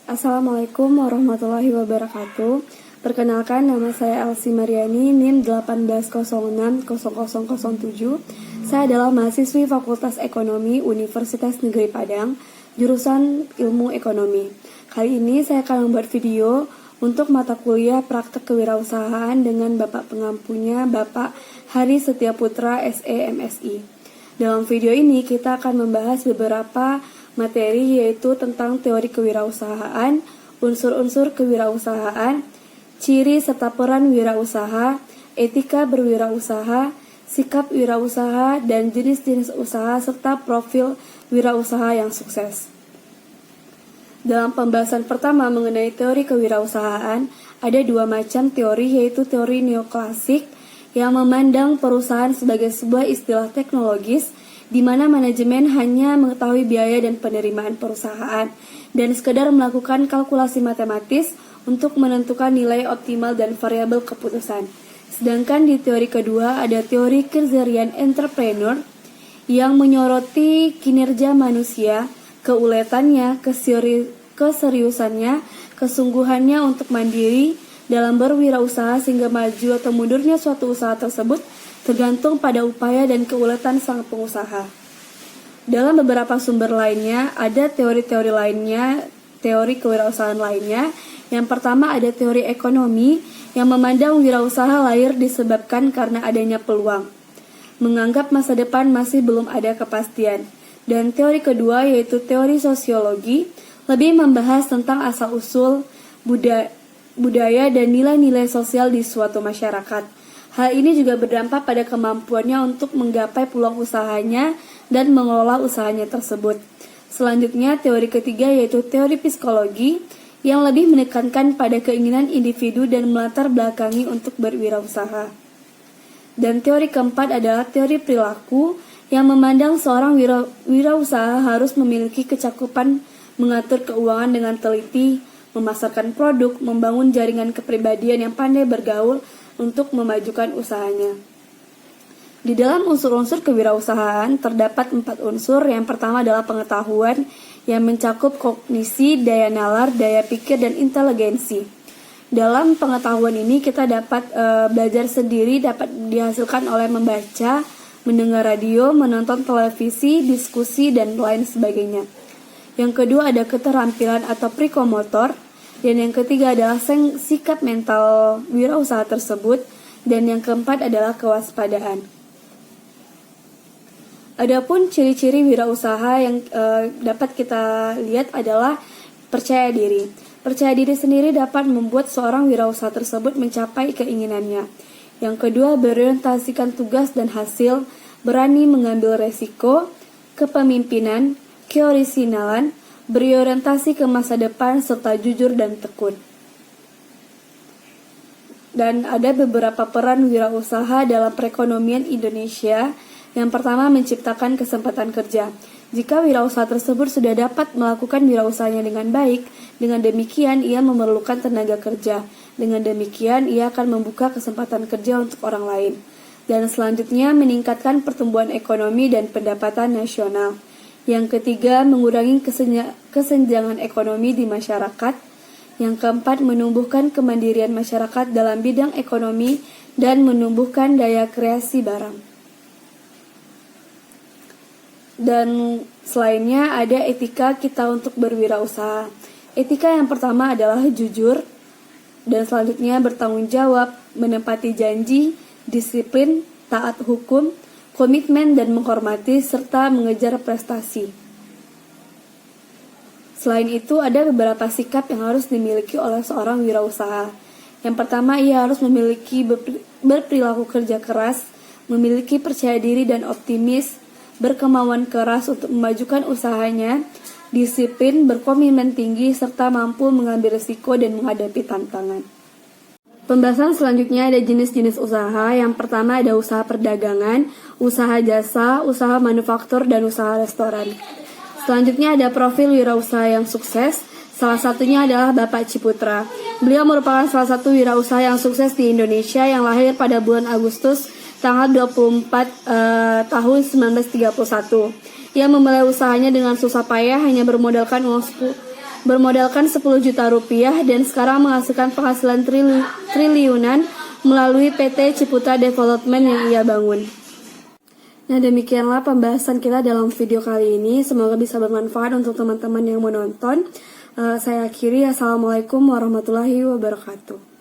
Assalamualaikum warahmatullahi wabarakatuh. Perkenalkan, nama saya Elsie Mariani, NIM 18060007. Saya adalah mahasiswi Fakultas Ekonomi Universitas Negeri Padang, jurusan Ilmu Ekonomi. Kali ini saya akan membuat video untuk mata kuliah praktek kewirausahaan dengan Bapak pengampunya, Bapak Hari Setiaputra, SE MSI. Dalam video ini kita akan membahas beberapa materi, yaitu tentang teori kewirausahaan, unsur-unsur kewirausahaan, ciri serta peran wirausaha, etika berwirausaha, sikap wirausaha, dan jenis-jenis usaha serta profil wirausaha yang sukses. Dalam pembahasan pertama mengenai teori kewirausahaan, ada dua macam teori, yaitu teori neoklasik yang memandang perusahaan sebagai sebuah istilah teknologis di mana manajemen hanya mengetahui biaya dan penerimaan perusahaan dan sekedar melakukan kalkulasi matematis untuk menentukan nilai optimal dan variabel keputusan. Sedangkan di teori kedua ada teori Keynesian entrepreneur yang menyoroti kinerja manusia, keuletannya, keseriusannya, kesungguhannya untuk mandiri dalam berwirausaha sehingga maju atau mundurnya suatu usaha tersebut tergantung pada upaya dan keuletan sang pengusaha. Dalam beberapa sumber lainnya, ada teori-teori lainnya, teori kewirausahaan lainnya. Yang pertama ada teori ekonomi yang memandang wirausaha lahir disebabkan karena adanya peluang, menganggap masa depan masih belum ada kepastian. Dan teori kedua yaitu teori sosiologi, lebih membahas tentang asal-usul budaya dan nilai-nilai sosial di suatu masyarakat. Hal ini juga berdampak pada kemampuannya untuk menggapai peluang usahanya dan mengelola usahanya tersebut. Selanjutnya, teori ketiga yaitu teori psikologi yang lebih menekankan pada keinginan individu dan melatar belakangi untuk berwirausaha. Dan teori keempat adalah teori perilaku yang memandang seorang wirausaha harus memiliki kecakupan mengatur keuangan dengan teliti, memasarkan produk, membangun jaringan kepribadian yang pandai bergaul untuk memajukan usahanya. Di dalam unsur-unsur kewirausahaan terdapat 4 unsur. Yang pertama adalah pengetahuan yang mencakup kognisi, daya nalar, daya pikir, dan inteligensi. Dalam pengetahuan ini kita dapat belajar sendiri, dapat dihasilkan oleh membaca, mendengar radio, menonton televisi, diskusi, dan lain sebagainya. Yang kedua ada keterampilan atau psikomotor. Dan yang ketiga adalah sikap mental wirausaha tersebut. Dan yang keempat adalah kewaspadaan. Adapun ciri-ciri wirausaha yang dapat kita lihat adalah percaya diri. Percaya diri sendiri dapat membuat seorang wirausaha tersebut mencapai keinginannya. Yang kedua, berorientasikan tugas dan hasil, berani mengambil resiko, kepemimpinan, keorisinalan, berorientasi ke masa depan, serta jujur dan tekun. Dan ada beberapa peran wirausaha dalam perekonomian Indonesia. Yang pertama, menciptakan kesempatan kerja. Jika wirausaha tersebut sudah dapat melakukan wirausahanya dengan baik, dengan demikian ia memerlukan tenaga kerja. Dengan demikian ia akan membuka kesempatan kerja untuk orang lain. Dan selanjutnya, meningkatkan pertumbuhan ekonomi dan pendapatan nasional. Yang ketiga, mengurangi kesenjangan ekonomi di masyarakat. Yang keempat, menumbuhkan kemandirian masyarakat dalam bidang ekonomi dan menumbuhkan daya kreasi barang. Dan selainnya ada etika kita untuk berwirausaha. Etika yang pertama adalah jujur, dan selanjutnya bertanggung jawab, menepati janji, disiplin, taat hukum, komitmen dan menghormati, serta mengejar prestasi. Selain itu, ada beberapa sikap yang harus dimiliki oleh seorang wirausaha. Yang pertama, ia harus memiliki berperilaku kerja keras, memiliki percaya diri dan optimis, berkemauan keras untuk memajukan usahanya, disiplin, berkomitmen tinggi, serta mampu mengambil risiko dan menghadapi tantangan. Pembahasan selanjutnya ada jenis-jenis usaha. Yang pertama ada usaha perdagangan, usaha jasa, usaha manufaktur, dan usaha restoran. Selanjutnya ada profil wirausaha yang sukses. Salah satunya adalah Bapak Ciputra. Beliau merupakan salah satu wirausaha yang sukses di Indonesia yang lahir pada bulan Agustus tanggal 24 tahun 1931. Ia memulai usahanya dengan susah payah, hanya bermodalkan bermodalkan 10 juta rupiah dan sekarang menghasilkan penghasilan triliunan melalui PT Ciputa Development yang ia bangun. Nah, demikianlah pembahasan kita dalam video kali ini. Semoga bisa bermanfaat untuk teman-teman yang menonton. Saya akhiri. Assalamualaikum warahmatullahi wabarakatuh.